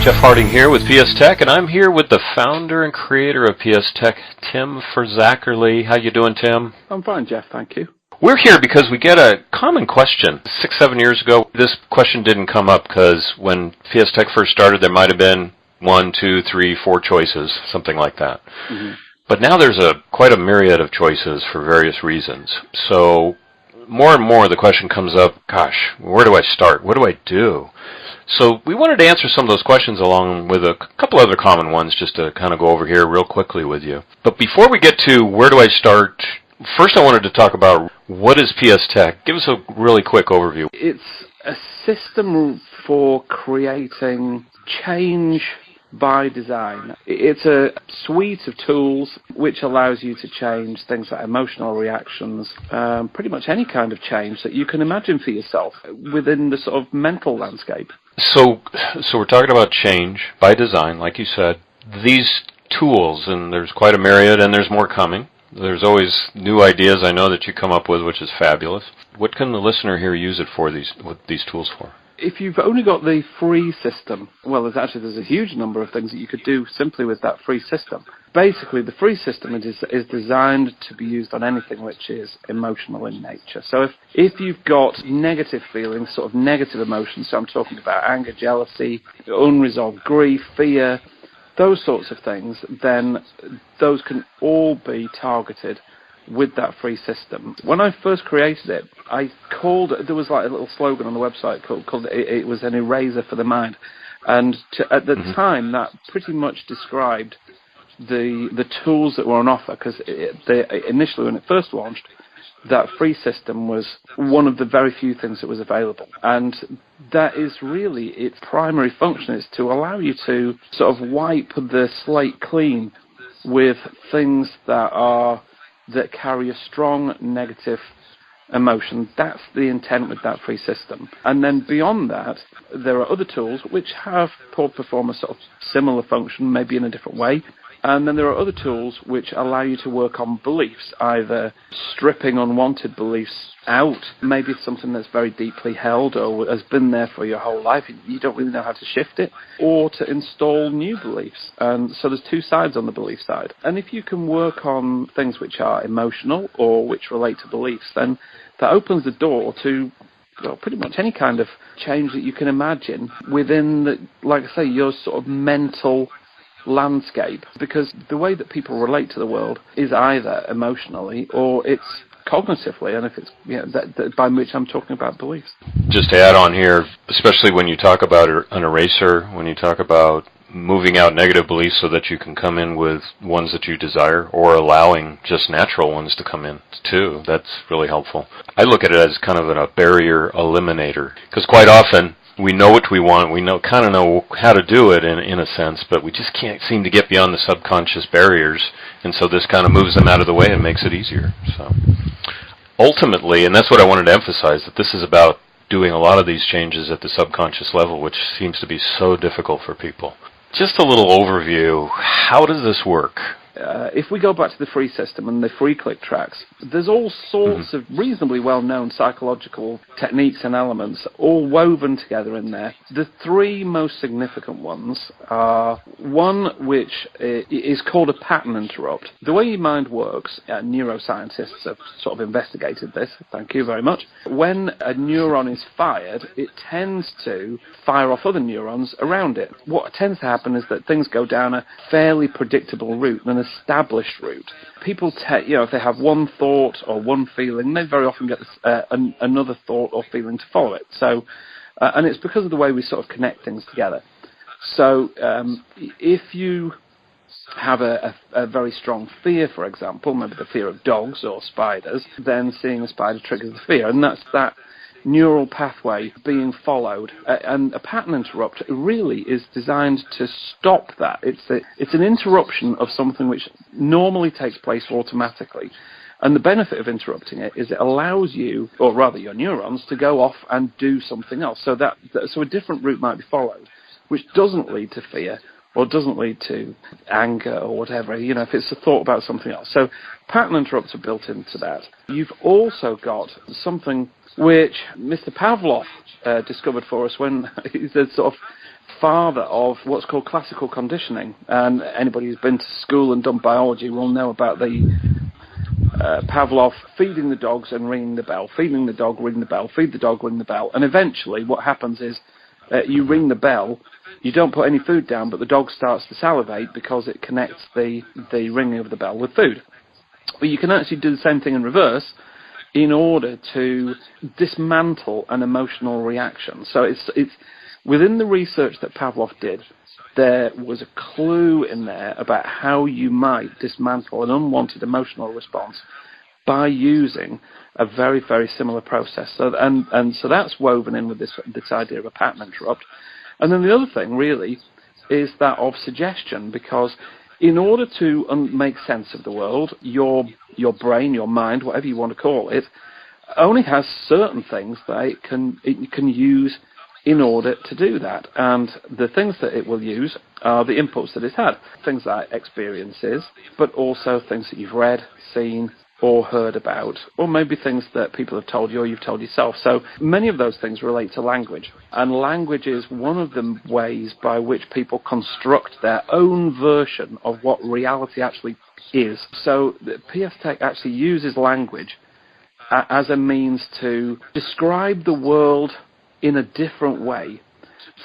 Jeff Harding here with PSTEC, and I'm here with the founder and creator of PSTEC, Tim Zackerly. How you doing, Tim? I'm fine, Jeff, thank you. We're here because we get a common question. 6-7 years ago, this question didn't come up because when PSTEC first started, there might have been 1, 2, 3, 4 choices, something like that. Mm-hmm. But now there's quite a myriad of choices for various reasons. So more and more the question comes up, gosh, where do I start? What do I do? So we wanted to answer some of those questions along with a couple other common ones just to kind of go over here real quickly with you. But before we get to where do I start, first I wanted to talk about what is PSTEC. Give us a really quick overview. It's a system for creating change by design. It's a suite of tools which allows you to change things like emotional reactions, pretty much any kind of change that you can imagine for yourself within the sort of mental landscape. So we're talking about change by design, like you said. These tools, and there's quite a myriad, and there's more coming. There's always new ideas I know that you come up with, which is fabulous. What can the listener here use it for, these tools for? If you've only got the free system, well, there's a huge number of things that you could do simply with that free system. Basically, the free system is designed to be used on anything which is emotional in nature. So if you've got negative feelings, sort of negative emotions, so I'm talking about anger, jealousy, unresolved grief, fear, those sorts of things, then those can all be targeted with that free system. When I first created it, there was like a little slogan on the website called it was an eraser for the mind. And at the time, that pretty much described the tools that were on offer, because initially when it first launched, that free system was one of the very few things that was available. And that is really its primary function, is to allow you to sort of wipe the slate clean with things that carry a strong negative emotion. That's the intent with that free system. And then beyond that, there are other tools which perform a sort of similar function, maybe in a different way. And then there are other tools which allow you to work on beliefs, either stripping unwanted beliefs out, maybe it's something that's very deeply held or has been there for your whole life, you don't really know how to shift it, or to install new beliefs. And so there's two sides on the belief side. And if you can work on things which are emotional or which relate to beliefs, then that opens the door to pretty much any kind of change that you can imagine within, like I say, your sort of mental landscape, because the way that people relate to the world is either emotionally or it's cognitively, and if it's that by which I'm talking about beliefs. Just to add on here, especially when you talk about an eraser, when you talk about moving out negative beliefs so that you can come in with ones that you desire, or allowing just natural ones to come in too, that's really helpful. I look at it as kind of a barrier eliminator, because quite often we know what we want, we kind of know how to do it in a sense, but we just can't seem to get beyond the subconscious barriers, and so this kind of moves them out of the way and makes it easier. So ultimately, and that's what I wanted to emphasize, that this is about doing a lot of these changes at the subconscious level, which seems to be so difficult for people. Just a little overview, how does this work? If we go back to the free system and the free click tracks, there's all sorts of reasonably well-known psychological techniques and elements all woven together in there. The three most significant ones are one which is called a pattern interrupt. The way your mind works, neuroscientists have sort of investigated this, thank you very much. When a neuron is fired, it tends to fire off other neurons around it. What tends to happen is that things go down a fairly predictable route, an established route. People, if they have one thought or one feeling, they very often get another thought or feeling to follow it. So, and it's because of the way we sort of connect things together. So, if you have a very strong fear, for example, maybe the fear of dogs or spiders, then seeing a spider triggers the fear, and that's that neural pathway being followed, and a pattern interrupt really is designed to stop that. It's an interruption of something which normally takes place automatically, and the benefit of interrupting it is it allows you, or rather your neurons, to go off and do something else. So a different route might be followed, which doesn't lead to fear or doesn't lead to anger or whatever, if it's a thought about something else. So pattern interrupts are built into that. You've also got something which Mr. Pavlov discovered for us when he's the sort of father of what's called classical conditioning. And anybody who's been to school and done biology will know about the Pavlov feeding the dogs and ringing the bell, feeding the dog, ring the bell, feed the dog, ring the bell. And eventually what happens is you ring the bell, you don't put any food down, but the dog starts to salivate because it connects the ringing of the bell with food. But you can actually do the same thing in reverse in order to dismantle an emotional reaction. So it's within the research that Pavlov did, there was a clue in there about how you might dismantle an unwanted emotional response by using a very, very similar process. So, and so that's woven in with this idea of a pattern interrupt. And then the other thing, really, is that of suggestion, because in order to make sense of the world, your brain, your mind, whatever you want to call it, only has certain things that it can use in order to do that. And the things that it will use are the inputs that it's had. Things like experiences, but also things that you've read, seen, or heard about, or maybe things that people have told you or you've told yourself. So many of those things relate to language. And language is one of the ways by which people construct their own version of what reality actually is. So the PSTEC actually uses language as a means to describe the world in a different way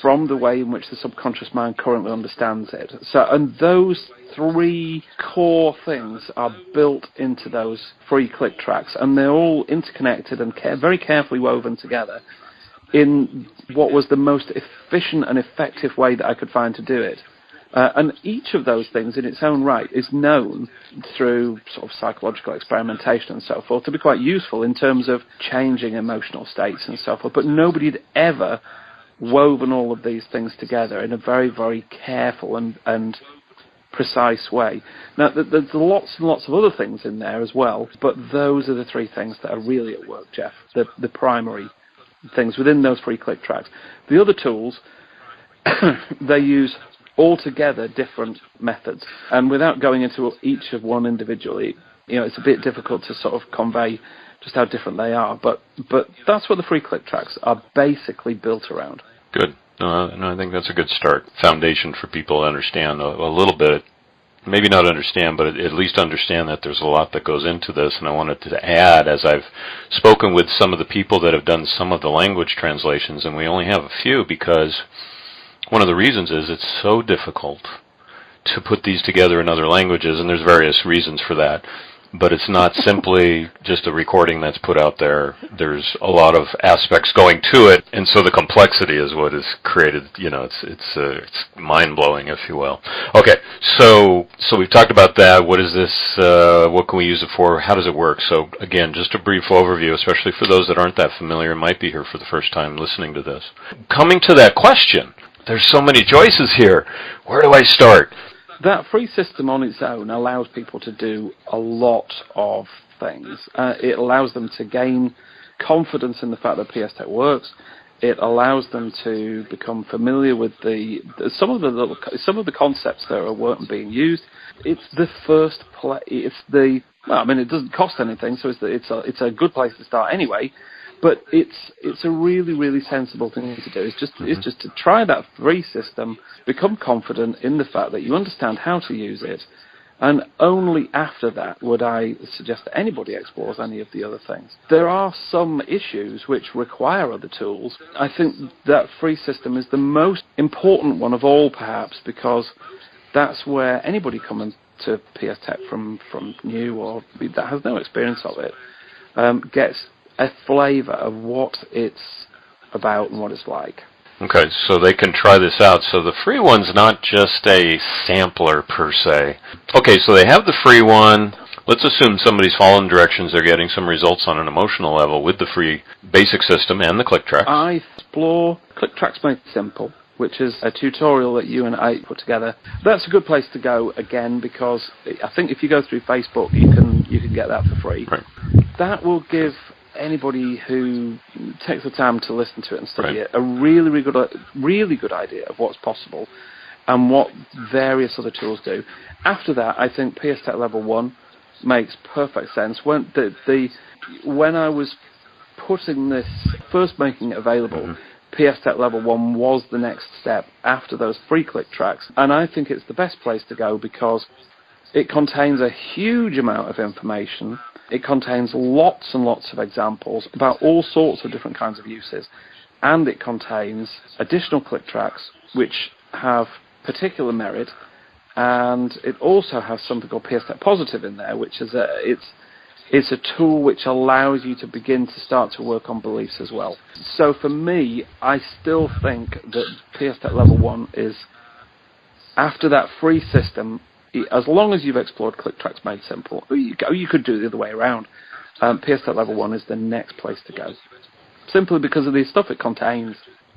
from the way in which the subconscious mind currently understands it. So, and those three core things are built into those free click tracks, and they're all interconnected and very carefully woven together in what was the most efficient and effective way that I could find to do it. And each of those things in its own right is known through sort of psychological experimentation and so forth to be quite useful in terms of changing emotional states and so forth, but nobody had ever woven all of these things together in a very, very careful and precise way. Now, there's lots and lots of other things in there as well, but those are the three things that are really at work, Jeff, the primary things within those free click tracks. The other tools, they use altogether different methods, and without going into each of one individually, it's a bit difficult to sort of convey just how different they are, but that's what the free click tracks are basically built around. Good. No, I think that's a good start, foundation for people to understand a little bit, maybe not understand, but at least understand that there's a lot that goes into this. And I wanted to add, as I've spoken with some of the people that have done some of the language translations, and we only have a few because one of the reasons is it's so difficult to put these together in other languages, and there's various reasons for that. But it's not simply just a recording that's put out there. There's a lot of aspects going to it, and so the complexity is what is created. It's mind-blowing, if you will. Okay, so we've talked about that. What is this? What can we use it for? How does it work? So again, just a brief overview, especially for those that aren't that familiar and might be here for the first time listening to this. Coming to that question, there's so many choices here. Where do I start? That free system on its own allows people to do a lot of things. It allows them to gain confidence in the fact that PSTEC works. It allows them to become familiar with some of the concepts that are being used. It's the first play. It doesn't cost anything, so it's a good place to start anyway. But it's a really, really sensible thing to do. It's just to try that free system, become confident in the fact that you understand how to use it, and only after that would I suggest that anybody explores any of the other things. There are some issues which require other tools. I think that free system is the most important one of all, perhaps, because that's where anybody coming to PSTEC from new or that has no experience of it gets a flavour of what it's about and what it's like. Okay, so they can try this out. So the free one's not just a sampler per se. Okay, so they have the free one. Let's assume somebody's following directions. They're getting some results on an emotional level with the free basic system and the click tracks. I explore Click Tracks Made Simple, which is a tutorial that you and I put together. That's a good place to go, again, because I think if you go through Facebook, you can get that for free. Right. That will give anybody who takes the time to listen to it and study it a really, really good idea of what's possible. and what various other tools do. After that, I think PSTEC Level 1 makes perfect sense. When I was putting this, first making it available, PSTEC Level 1 was the next step after those free click tracks, and I think it's the best place to go because it contains a huge amount of information. It contains lots and lots of examples about all sorts of different kinds of uses, and it contains additional click tracks which have particular merit, and it also has something called PSTEC Positive in there, which is it's a tool which allows you to begin to start to work on beliefs as well. So for me, I still think that PSTEC Level 1 is, after that free system, as long as you've explored click tracks made simple, you could do it the other way around. PSTEC Level 1 is the next place to go, simply because of the stuff it contains.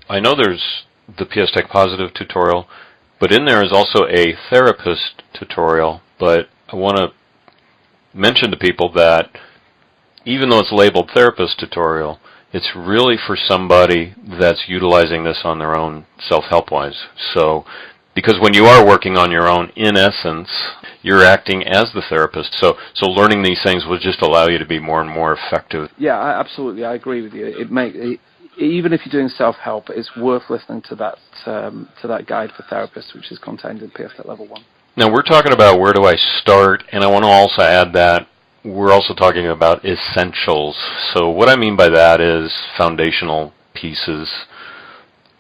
I know there's the PSTEC Positive tutorial, but in there is also a therapist tutorial, but I want to mention to people that even though it's labeled therapist tutorial, it's really for somebody that's utilizing this on their own self-help wise. So, because when you are working on your own, in essence, you're acting as the therapist. So learning these things will just allow you to be more and more effective. Yeah, absolutely, I agree with you. Even if you're doing self-help, it's worth listening to that guide for therapists, which is contained in PSTEC Level 1. Now, we're talking about where do I start, and I want to also add that we're also talking about essentials. So what I mean by that is foundational pieces.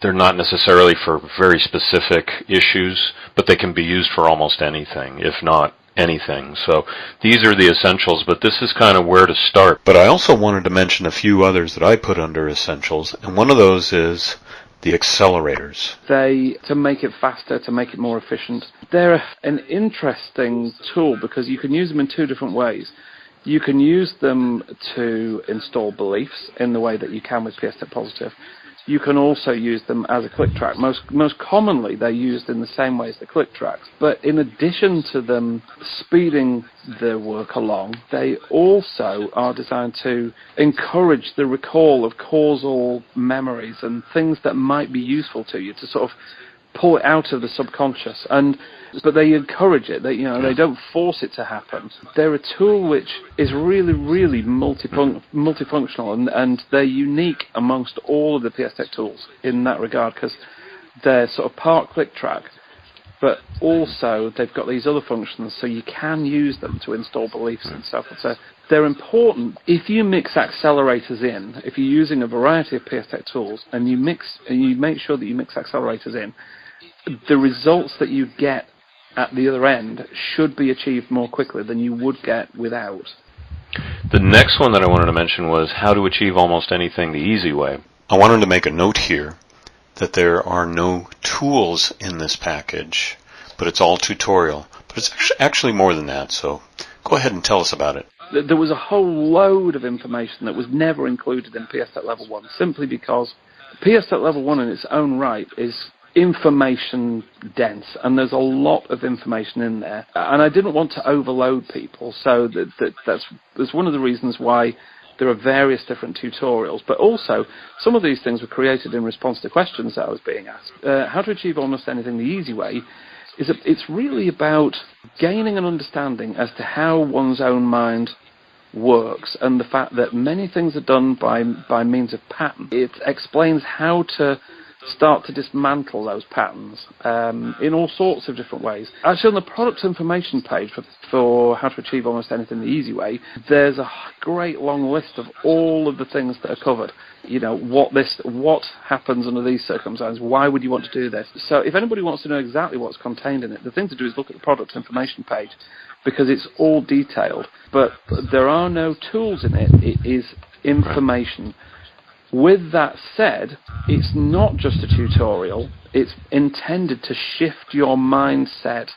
They're not necessarily for very specific issues, but they can be used for almost anything, if not anything. So these are the essentials, but this is kind of where to start. But I also wanted to mention a few others that I put under essentials, and one of those is the accelerators. To make it faster, to make it more efficient, they're an interesting tool because you can use them in two different ways. You can use them to install beliefs in the way that you can with PSTEC Positive. You can also use them as a click track. Most commonly, they're used in the same way as the click tracks. But in addition to them speeding the work along, they also are designed to encourage the recall of causal memories and things that might be useful to you, to sort of pull it out of the subconscious. But they encourage it. They don't force it to happen. They're a tool which is really, really multifunctional, and they're unique amongst all of the PSTEC tools in that regard because they're sort of part click track, but also they've got these other functions, so you can use them to install beliefs and stuff. So they're important. If you mix accelerators in, if you're using a variety of PSTEC tools, and you make sure that you mix accelerators in, the results that you get at the other end should be achieved more quickly than you would get without. The next one that I wanted to mention was how to achieve almost anything the easy way. I wanted to make a note here that there are no tools in this package, but it's all tutorial. But it's actually more than that, so go ahead and tell us about it. There was a whole load of information that was never included in PSTEC Level 1, simply because PSTEC Level 1 in its own right is information dense, and there's a lot of information in there, and I didn't want to overload people, so that's one of the reasons why there are various different tutorials. But also, some of these things were created in response to questions that I was being asked. How to achieve almost anything the easy way it's really about gaining an understanding as to how one's own mind works, and the fact that many things are done by means of pattern. It explains how to start to dismantle those patterns in all sorts of different ways. Actually, on the product information page for how to achieve almost anything the easy way, there's a great long list of all of the things that are covered. What happens under these circumstances, why would you want to do this? So if anybody wants to know exactly what's contained in it, the thing to do is look at the product information page, because it's all detailed. But there are no tools in it. It is information. With that said, it's not just a tutorial. It's intended to shift your mindset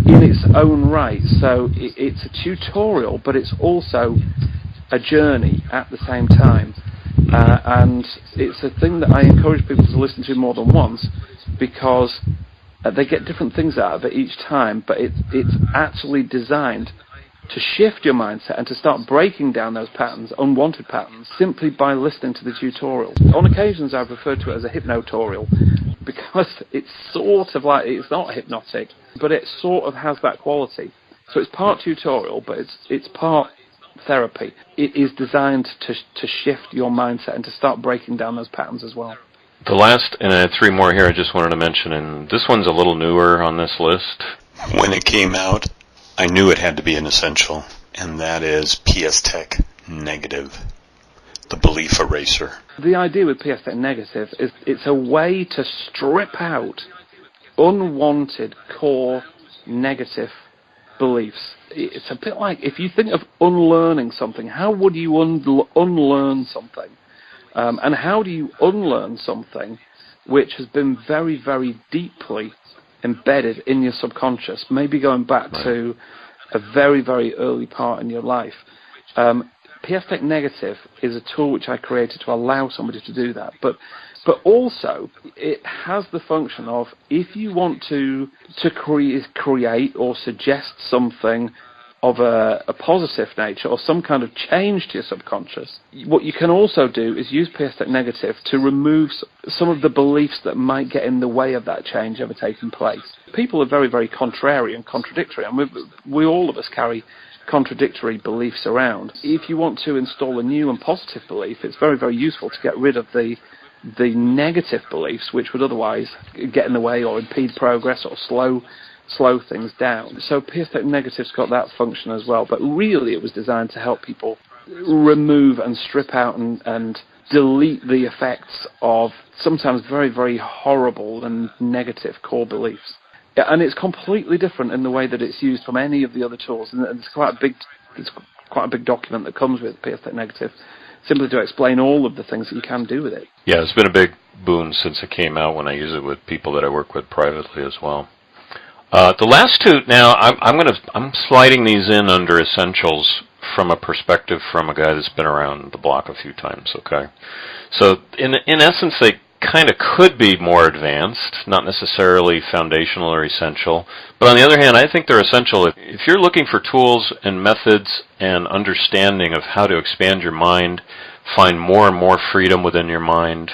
in its own right. So it's a tutorial, but it's also a journey at the same time. And it's a thing that I encourage people to listen to more than once, because they get different things out of it each time, but it's actually designed to shift your mindset and to start breaking down those patterns, unwanted patterns, simply by listening to the tutorial. On occasions, I've referred to it as a hypnotorial, because it's sort of like, it's not hypnotic, but it sort of has that quality. So it's part tutorial, but it's part therapy. It is designed to shift your mindset and to start breaking down those patterns as well. The last, and I had 3 more here I just wanted to mention, and this one's a little newer on this list. When it came out, I knew it had to be an essential, and that is PSTEC Negative, the belief eraser. The idea with PSTEC Negative is it's a way to strip out unwanted core negative beliefs. It's a bit like, if you think of unlearning something, how would you unlearn something? And how do you unlearn something which has been very, very deeply embedded in your subconscious, maybe going back to a very, very early part in your life? PSTEC Negative is a tool which I created to allow somebody to do that. But also, it has the function of, if you want to create or suggest something of a positive nature or some kind of change to your subconscious, what you can also do is use PSTEC Negative to remove some of the beliefs that might get in the way of that change ever taking place. People are very, very contrary and contradictory, and we all of us carry contradictory beliefs around. If you want to install a new and positive belief, it's very, very useful to get rid of the negative beliefs which would otherwise get in the way or impede progress or slow things down. So PSTEC Negative's got that function as well, but really it was designed to help people remove and strip out and delete the effects of sometimes very, very horrible and negative core beliefs. And it's completely different in the way that it's used from any of the other tools, and it's quite a big document that comes with PSTEC Negative, simply to explain all of the things that you can do with it. Yeah, it's been a big boon since it came out when I use it with people that I work with privately as well. The last 2, now I'm sliding these in under essentials from a perspective from a guy that's been around the block a few times, okay? So in essence, they kind of could be more advanced, not necessarily foundational or essential. But on the other hand, I think they're essential. If you're looking for tools and methods and understanding of how to expand your mind, find more and more freedom within your mind,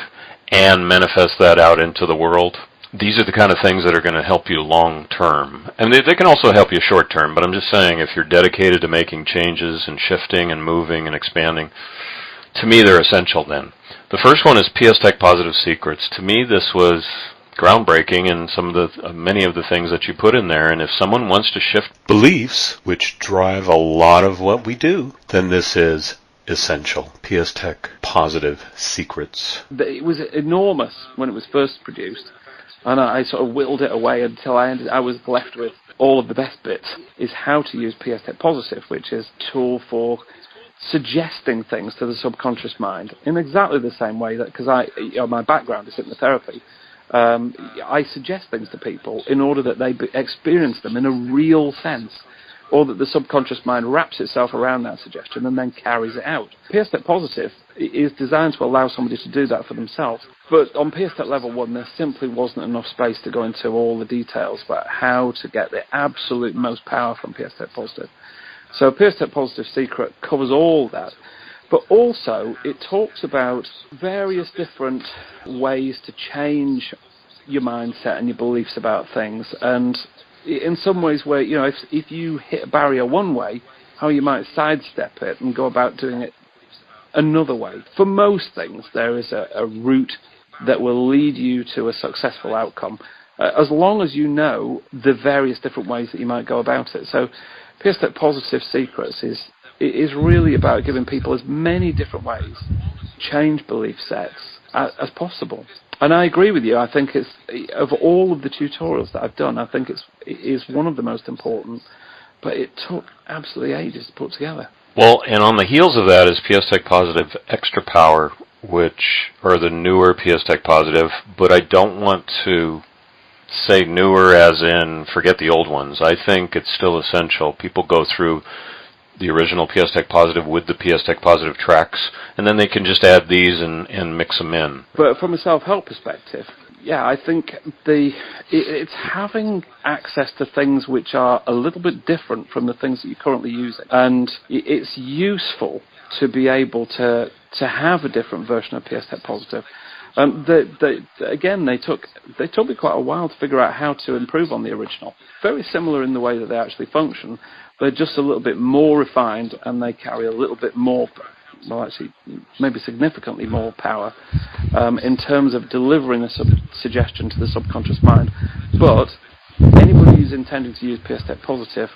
and manifest that out into the world, these are the kind of things that are going to help you long term. And they can also help you short term, but I'm just saying, if you're dedicated to making changes and shifting and moving and expanding, to me they're essential then. The first one is PSTEC Positive Secrets. To me, this was groundbreaking in many of the things that you put in there. And if someone wants to shift beliefs, which drive a lot of what we do, then this is essential. PSTEC Positive Secrets. It was enormous when it was first produced, and I sort of whittled it away until I was left with all of the best bits, is how to use PSTEC Positive, which is a tool for suggesting things to the subconscious mind in exactly the same way that, because my background is hypnotherapy, I suggest things to people in order that they experience them in a real sense, or that the subconscious mind wraps itself around that suggestion and then carries it out. PSTEC Positive is designed to allow somebody to do that for themselves. But on PSTEC Level 1, there simply wasn't enough space to go into all the details about how to get the absolute most power from PSTEC Positive. So PSTEC Positive Secret covers all that. But also, it talks about various different ways to change your mindset and your beliefs about things. And in some ways where, if you hit a barrier one way, how you might sidestep it and go about doing it another way. For most things, there is a route that will lead you to a successful outcome, as long as you know the various different ways that you might go about it. So PSTEC Positive Secrets is really about giving people as many different ways to change belief sets as possible. And I agree with you. I think it's, of all of the tutorials that I've done, I think it is one of the most important, but it took absolutely ages to put together. Well, and on the heels of that is PSTEC Positive Extra Power, which are the newer PSTEC Positive, but I don't want to say newer as in forget the old ones. I think it's still essential. People go through the original PSTEC Positive with the PSTEC Positive tracks, and then they can just add these and mix them in. But from a self-help perspective, yeah, I think it's having access to things which are a little bit different from the things that you're currently using. And it's useful to be able to have a different version of PSTEC Positive. They took me quite a while to figure out how to improve on the original. Very similar in the way that they actually function. They're just a little bit more refined, and they carry a little bit more, well, actually, maybe significantly more power in terms of delivering a suggestion to the subconscious mind. But anybody who's intending to use PSTEC Positive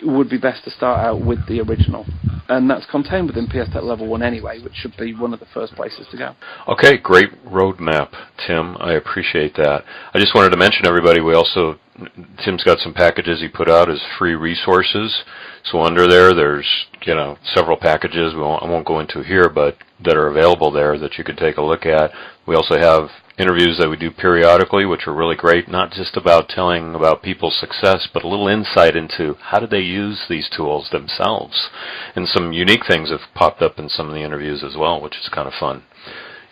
would be best to start out with the original. And that's contained within PSTEC Level 1 anyway, which should be one of the first places to go. Okay, great roadmap, Tim. I appreciate that. I just wanted to mention, everybody, Tim's got some packages he put out as free resources. So under there's several packages I won't go into here, but that are available there that you can take a look at. We also have interviews that we do periodically, which are really great, not just about telling about people's success, but a little insight into how did they use these tools themselves. And some unique things have popped up in some of the interviews as well, which is kind of fun.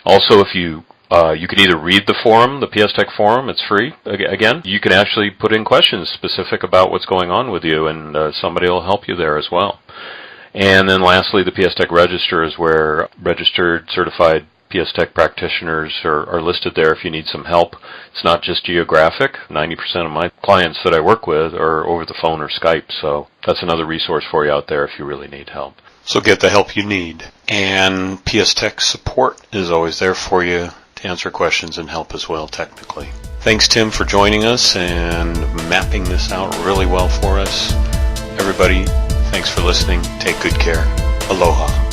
Also, if you can either read the forum, the PSTEC forum, it's free. Again, you can actually put in questions specific about what's going on with you, and somebody will help you there as well. And then lastly, the PSTEC Register is where registered, certified PSTEC practitioners are listed there if you need some help. It's not just geographic. 90% of my clients that I work with are over the phone or Skype, so that's another resource for you out there if you really need help. So get the help you need. And PSTEC support is always there for you to answer questions and help as well technically. Thanks, Tim, for joining us and mapping this out really well for us. Everybody, thanks for listening. Take good care. Aloha.